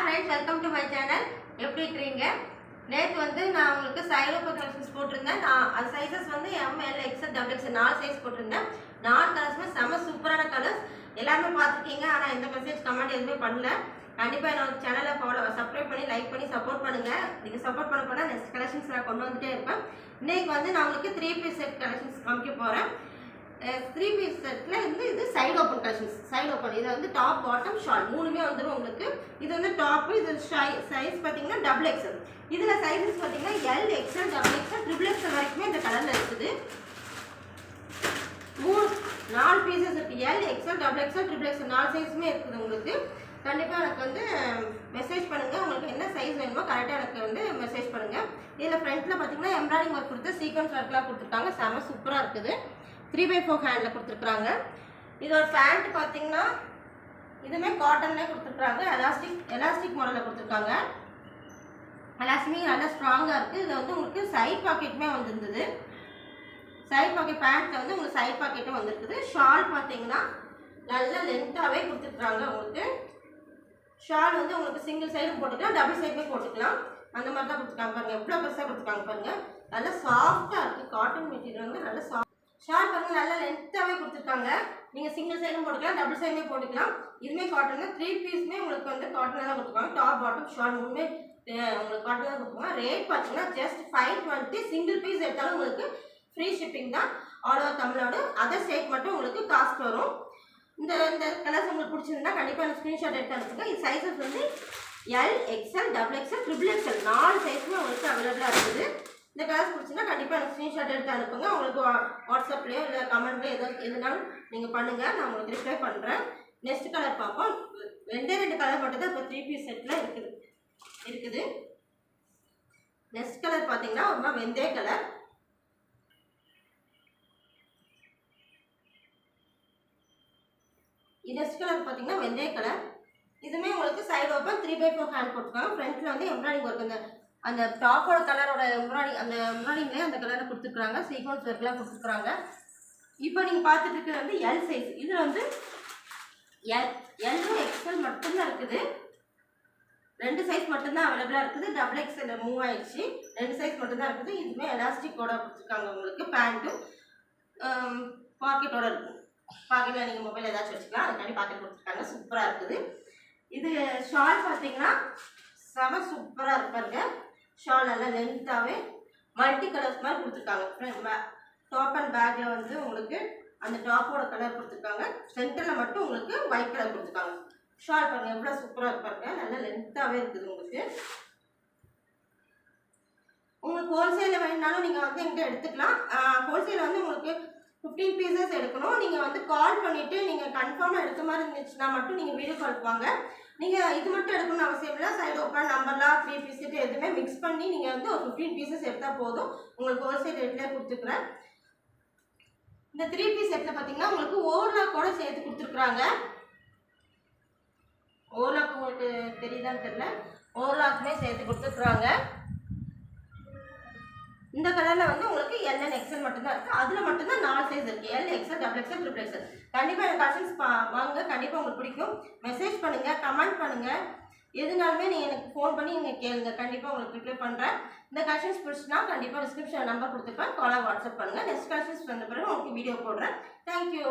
Hi friends, welcome to my channel. எப்படி இருக்கீங்க? நேத்து வந்து நான் உங்களுக்கு சைடு ஓப்பன் கலெக்ஷன்ஸ் போட்டிருந்தேன். அது சைஸஸ் வந்து ML XL XXL 4 சைஸ் போட்டிருந்தேன். 4 கலர்ஸ்மே செம சூப்பரான கலர்ஸ். எல்லாமே பார்த்துருக்கீங்க. ஆனால் எந்த மெசேஜ் கமெண்ட் எதுவுமே பண்ணல. கண்டிப்பாக என்னோட சேனலை சப்ஸ்கிரைப் பண்ணி லைக் பண்ணி சப்போர்ட் பண்ணுங்க. நீங்கள் சப்போர்ட் பண்ண நெக்ஸ்ட் கலெக்ஷன்ஸ் நான் கொண்டு வந்துட்டே இருப்பேன். இன்னைக்கு வந்து நான் உங்களுக்கு 3 பீஸ் செட் கலெக்ஷன்ஸ் காமிக்க போகிறேன். 3 பீஸ் செட்ல இருந்து இது side open collections. Side open இது வந்து டாப் பாட்டம் ஷால் மூணுமே வந்துடும் உங்களுக்கு. இது வந்து டாப், இது சைஸ் பார்த்தீங்கன்னா டபுள் எக்ஸ்எல். இதில் சைஸஸ் பார்த்தீங்கன்னா L XL double XL triple XL வரைக்குமே இந்த கலரில் இருக்குது. 4 பீசஸ் இருக்குது. L XL double XL triple XL 4 சைஸுமே இருக்குது உங்களுக்கு. கண்டிப்பாக எனக்கு வந்து மெசேஜ் பண்ணுங்கள். உங்களுக்கு என்ன சைஸ் வேணுமோ கரெக்டாக எனக்கு வந்து மெசேஜ் பண்ணுங்கள். இதில் ஃப்ரண்ட்டில் பார்த்தீங்கன்னா எம்ப்ராய்டிங் ஒர்க் கொடுத்து சீக்வன்ஸ் ஒர்க்லாம் கொடுத்துருக்காங்க. செம சூப்பராக இருக்குது. 3/4 ஹேண்டில் கொடுத்துருக்குறாங்க. இதோட பேண்ட் பார்த்தீங்கன்னா இதுவுமே காட்டன்லேயே கொடுத்துருக்குறாங்க. எலாஸ்டிக் மாடலில் கொடுத்துருக்காங்க. எலாஸ்டிக் நல்லா ஸ்ட்ராங்காக இருக்குது. இதில் வந்து உங்களுக்கு சைட் பாக்கெட்டுமே வந்துருந்தது. சைட் பாக்கெட் பேண்ட்டில் வந்து உங்களுக்கு சைட் பாக்கெட்டும் வந்துருக்குது. ஷால் பார்த்தீங்கன்னா நல்லா லென்த்தாகவே கொடுத்துருக்குறாங்க உங்களுக்கு. ஷால் வந்து உங்களுக்கு சிங்கிள் சைடும் போட்டுக்கலாம், டபுள் சைடுமே போட்டுக்கலாம். அந்த மாதிரி தான் கொடுத்துருக்காங்க. பாருங்கள் எவ்வளோ பெருசாக கொடுத்துருக்காங்க பாருங்கள். நல்லா சாஃப்டாக இருக்குது. காட்டன் மெட்டீரியல் வந்து நல்லா சாஃப்ட். ஷால் பாருங்கள் நல்லா லென்த்தாகவே கொடுத்துருக்காங்க. நீங்கள் சிங்கிள் சைடும் போட்டுக்கலாம், டபுள் சைடுமே போட்டுக்கலாம். இதுவுமே காட்டன் தான். 3 பீஸுமே உங்களுக்கு வந்து காட்டனில் தான் கொடுத்துருக்காங்க. டாப் பாட்டம் ஷால் மூணுமே உங்களுக்கு காட்டன் தான் கொடுத்துருக்காங்க. ரேட் பார்த்தீங்கன்னா ஜஸ்ட் 520. சிங்கிள் பீஸ் எடுத்தாலும் உங்களுக்கு ஃப்ரீ ஷிப்பிங் தான் all over Tamil Nadu. Other state மட்டும் உங்களுக்கு காஸ்ட் வரும். இந்த கலர்ஸ் உங்களுக்கு பிடிச்சிருந்தா கண்டிப்பாக எனக்கு ஸ்க்ரீன்ஷாட் எடுத்து அனுப்புங்க. இது சைஸஸ் வந்து L XL double XL triple XL 4 சைஸுமே உங்களுக்கு அவைலபிளாக இருக்குது. இந்த கிளாஸ் பிடிச்சின்னா கண்டிப்பாக எனக்கு ஸ்க்ரீன்ஷாட் எடுத்து அனுப்புங்க. உங்களுக்கு வாட்ஸ்அப்லேயோ இல்லை கமெண்ட்லேயோ எதுனாலும் நீங்கள் பண்ணுங்கள். நான் உங்களுக்கு ரிப்ளை பண்ணுறேன். நெக்ஸ்ட் கலர் பார்ப்போம். 2 கலர் மட்டும் தான் இப்போ 3 பீஸ் செட்டில் இருக்குது. நெக்ஸ்ட் கலர் பார்த்தீங்கன்னா ஒரு வெந்தய கலர். நெக்ஸ்ட் கலர் பார்த்தீங்கன்னா வெந்தய கலர். இதுவுமே உங்களுக்கு சைடு ஓப்பன் 3/4 ஹேண்ட் போட்டுருக்காங்க. ஃப்ரண்ட்டில் வந்து எம்ப்ராய்டிங் ஒர்க் அந்த டாப்போட கலரோட அந்த எம்ப்ராய்டிங்லேயே அந்த கலரை கொடுத்துருக்குறாங்க. சீக்வன்ஸ் ஒர்க்லாம் கொடுத்துருக்குறாங்க. இப்போ நீங்கள் பார்த்துட்டு இருக்கிறது வந்து எல் சைஸ். இதில் வந்து எல்லும் எக்ஸ்எல் மட்டும்தான் இருக்குது. 2 சைஸ் மட்டும்தான் அவைலபிளாக இருக்குது. டபுள் எக்ஸ்எல் மூவ் ஆயிடுச்சு. 2 சைஸ் மட்டும்தான் இருக்குது. இதுவுமே எலாஸ்டிக்கோட கொடுத்துருக்காங்க உங்களுக்கு. பேண்ட்டும் பாக்கெட்டோட இருக்கும். பாக்கெட்டில் நீங்கள் மொபைல் ஏதாச்சும் வச்சுக்கலாம். அதுக்காண்டி பாக்கெட் கொடுத்துருக்காங்க. சூப்பராக இருக்குது. இது ஷால் பார்த்தீங்கன்னா செம சூப்பராக இருப்பாருங்க. ஷால் நல்லா லென்த்தாகவே மல்டி கலர்ஸ் மாதிரி கொடுத்துருக்காங்க. டாப் அண்ட் பேக்கில் வந்து உங்களுக்கு அந்த டாப்போட கலர் கொடுத்துருக்காங்க. சென்டரில் மட்டும் உங்களுக்கு ஒயிட் கலர் கொடுத்துருக்காங்க. ஷால் பாருங்கள் எவ்வளோ சூப்பராக இருப்பாருங்க. நல்லா லென்த்தாகவே இருக்குது உங்களுக்கு. உங்களுக்கு ஹோல்சேலில் வேணுனாலும் நீங்கள் வந்து எங்கிட்ட எடுத்துக்கலாம். ஹோல்சேலில் வந்து உங்களுக்கு 15 பீசஸ் எடுக்கணும். நீங்கள் வந்து கால் பண்ணிவிட்டு நீங்கள் கன்ஃபார்மாக எடுத்த மாதிரி இருந்துச்சுன்னா மட்டும் நீங்கள் வீடியோ கால் வாங்க. நீங்கள் இது மட்டும் எடுக்கணும்னு அவசியம் இல்லை. சைடு ஓப்பன் நம்பர்லாம் 3 பீஸ் செட் எதுவுமே மிக்ஸ் பண்ணி நீங்கள் வந்து ஒரு 15 பீசஸ் எடுத்தால் போதும். உங்களுக்கு ஹோல்சேல் ரேட்லேயே கொடுத்துருக்குறேன். இந்த 3 பீஸ் செட்டில் பார்த்தீங்கன்னா உங்களுக்கு ஓவர்லாக் கூட சேர்த்து கொடுத்துருக்குறாங்க. ஓவர்லாக் உங்களுக்கு தெரியுதான்னு தெரியல. ஓவர்லாக்குமே சேர்த்து கொடுத்துருக்குறாங்க. இந்த கலரில் வந்து உங்களுக்கு எல் அண்ட் எக்ஸ்எல் மட்டும்தான் இருக்குது. அதில் மட்டும்தான் 4 சைஸ் இருக்குது. L XL double XL triple XL. கண்டிப்பாக எனக்கு கலெக்ஷன்ஸ் வாங்க. கண்டிப்பாக உங்களுக்கு பிடிக்கும். மெசேஜ் பண்ணுங்கள், கமெண்ட் பண்ணுங்கள். எதுனாலுமே நீங்கள் எனக்கு ஃபோன் பண்ணி நீங்கள் கேளுங்க. கண்டிப்பாக உங்களுக்கு ரிப்ளை பண்ணுறேன். இந்த கலெக்ஷன்ஸ் பிடிச்சினா கண்டிப்பாக டிஸ்கிரிப்ஷன் நம்பர் கொடுத்துருப்பேன். காலாக வாட்ஸ்அப் பண்ணுங்கள். நெக்ஸ்ட் கலெக்ஷன்ஸ் வந்த பிறகு உங்களுக்கு வீடியோ போடுறேன். தேங்க்யூ.